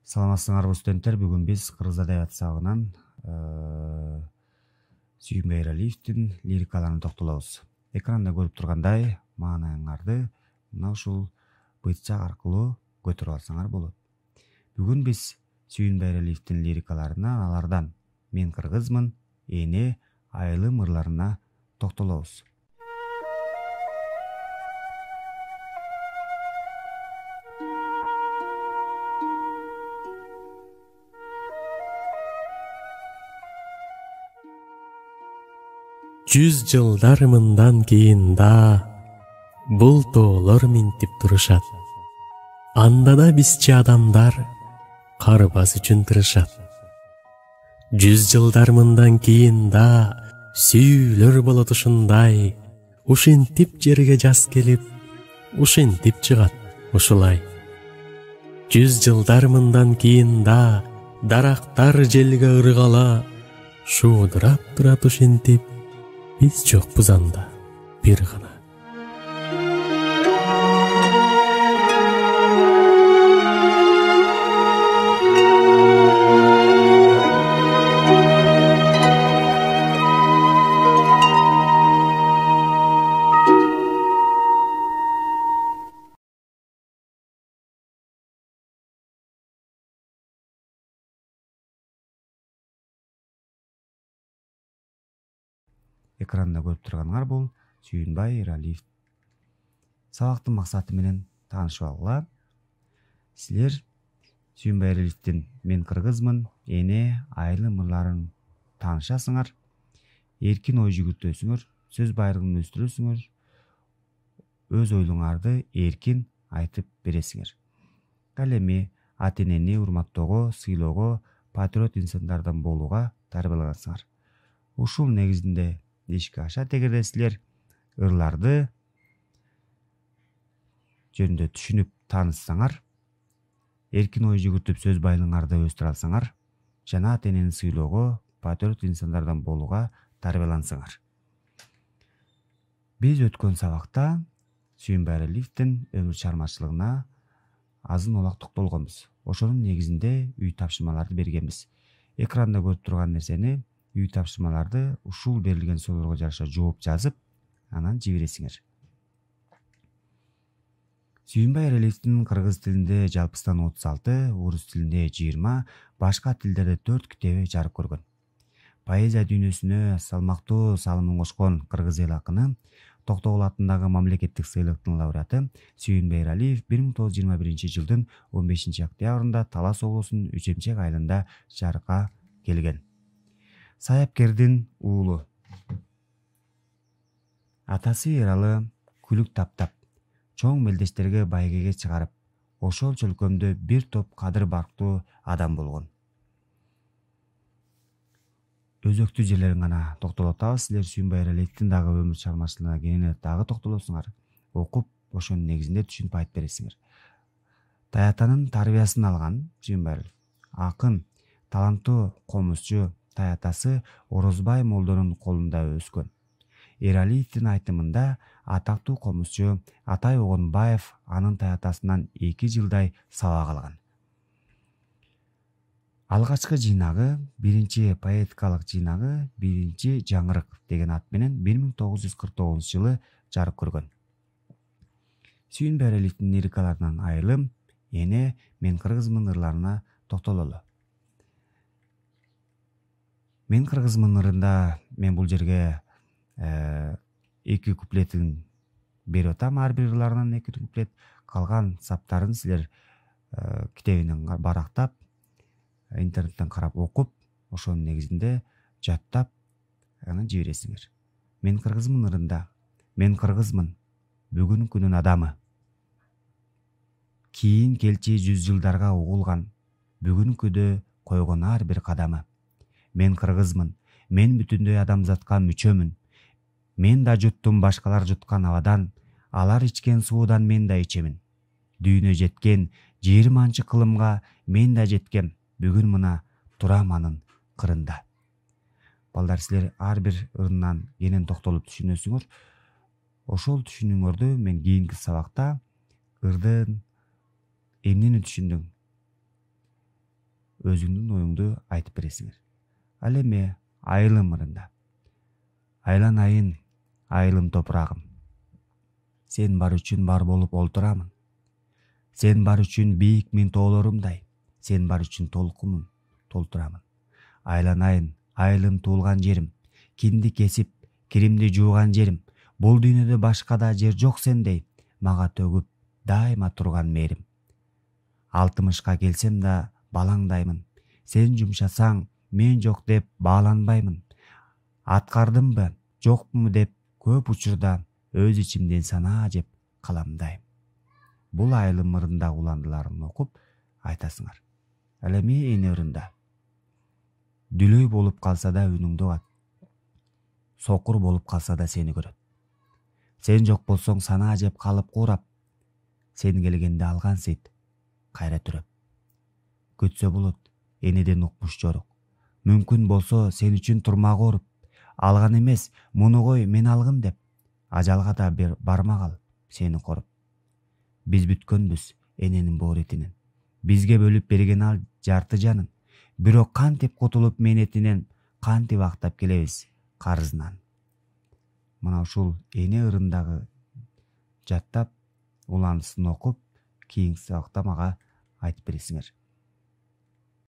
Саламатсыңарбы студенттер, бүгүн биз кыргыз адабият сабагынан Сүйүнбай Эралиевдин лирикаларына токтолобуз. Экранда көрүп тургандай, маанайыңарды мына ушул бытчак аркылуу көтөрүп алсаңар болот. Бүгүн биз Сүйүнбай Эралиевдин лирикаларына, алардан Мен кыргызмын, Эне, Айылым ырларына токтолобуз. Жүз жылдар мындан кийин да бул тоолор минтип турушат. Анда да бизчи адамдар карбас үчүн тырышат. Жүз жылдар мындан кийин да сүйүүлөр болот ушундай. Ушинтип жерге жаз келип, ушинтип чыгат ушулай. Жүз жылдар мындан кийин да дарактар желге ыргала, шуудурап турат ушинтип. Биз жокпуз анда бир гана. Экранда көрүп турганыңар бул Сүйүнбай Эралиев. Сабактын максаты менен таанышып алгыла. Силер Сүйүнбай Эралиевдин Мен кыргызмын, Эне, Айылым ырларын таанышасыңар. Эркин ой жүгүртөсүңөр, сөз байрыгын өстүрөсүңөр, өз ойлоңарды эркин айтып бересиңер. Ал эми ата энени урматтоого, сыйлоого, патриот инсандардан болууга тарбиялансыңар. Ушул негизинде ишке ашат. Эгерде силер ырларды жөнүндө түшүнүп таанышсаңар, эркин ой жүгүртүп сөз байлыгыңарды өстүрө алсаңар, жана ата энени сыйлоого, патриот инсандардан болууга тарбиялансаңар. Биз өткөн сабакта Сүйүнбай Эралиевдин өмүр чыгармачылыгына азын олак токтолгонбуз. Ошонун негизинде үй тапшырмаларды бергенбиз. Экранда көрүп турган нерсени, үй тапшырмаларды ушул берилген суроолорго жараша жооп жазып, анан жибересиңер. Сүйүнбай Эралиевдин кыргыз тилинде жалпысынан 36, орус тилинде 20, башка тилдерде 4 китеби жарык көргөн. Поэзия дүйнөсүнө салмактуу салымын кошкон кыргыз эл акыны, Токтогул атындагы мамлекеттик сыйлыктын лауреаты Сүйүнбай Эралиев 1921 жылдын 15 октябрында Талас облусунун Үчемчек айылында жарыкка келген. Саяпкердин уулу. Атасы Эралы күлүк таптап, чоң мелдештерге байгеге чыгарып, ошол чөлкөмдө бир топ кадыр барктуу адам болгон. Өзөктүү жерлерин гана токтолуп атабыз. Силер Сүйүнбай Эралиевдин дагы өмүр чыгармачылыгына кенен дагы токтолосуңар. Окуп, ошонун негизинде түшүнүп айтып бересиңер. Таятанын тарбиясын алган Сүйүнбай Эралиев. Акын, таланттуу комузчу, таятасы Орозбай молдонун колунда өскөн. Эралиевдин айтымында атактуу комузчу Атай Огонбаев анын таятасынан 2 жылдай сабак алган. Алгачкы жыйнагы, биринчи поэтикалык жыйнагы Биринчи жаңырык деген ат менен 1949 жылы жарык көргөн. Сүйүнбай Эралиевдин лирикаларынан Айылым, Эне, Мен кыргызмын ырларына токтололу. Мен кыргызмын ырында мен бул жерге 2 куплетин берип атам, ар бир ырларынан 2 куплет. Калган саптарын силер китебинен барактап, интернеттен карап окуп, ошонун негизинде жаттап, анан жибересиңер. Мен кыргызмын ырында. Мен кыргызмын, бүгүн күнүн адамы. Кийин келчи 100 жылдарга угулган, бүгүнкүдө койгон ар бир кадамы. Мен кыргызмын, мен бүтүндөй адамзатка мүчөмүн. Мен да жуттум башкалар жуткан абадан, алар ичкен суудан мен да ичемин. Дүйнө жеткен 20 кылымга мен да жеткем. Бүгүн мына турам анын кырында. Балдар, силер ар бир ырынан кенен токтолуп түшүнөсүңөр. Ошол түшүнүүңөрдү мен кийинки сабакта ырдын эмнени түшүндүң, өзүңдүн оюңду айтып бересиңер. Ал эми айылым ырында. Айланайын айылым топурагым. Сен бар үчүн бар болуп олтурамын. Сен бар үчүн бийик мен тоолорумдай, сен бар үчүн толкумун толтурамын. Айланайын айылым туулган жерим, кинди кесип, киримди жууган жерим. Бул дүйнөдө башка да жер жок сендей, мага төгүп дайыма турган мээрим. 60 келсем да балаңдаймын. Сен жумшасаң, мен жок деп бааланбаймын. Аткардымбы, жокпуму деп көп учурда өз ичимден санаа жеп каламдайм. Бул айылым ырындагы уландыларын окуп айтасыңар. Ал эми эне ырында. Дүлөй болуп калса да үнүңдү угат. Сокур болуп калса да сени көрөт. Сен жок болсоң санаа жеп калып куурап. Сен келгенде алган сыйт кайра түрөп. Күтсө болот, энеден укмуш жорук. Мүмкүн болсо сен үчүн турмак оруп. Алган эмес, муну кой мен алгын деп. Ажалга да бармагал сени коруп. Биз бүткөнбүз эненин бооритинен. Бизге бөлүп берген ал жарты жанын. Бирок кантип кутулуп менетинен, кантип актап келебиз карызынан. Мына ушул эне ырындагы жаттап, уланысын окуп, кийинки сабакта мага айтып бересиңер.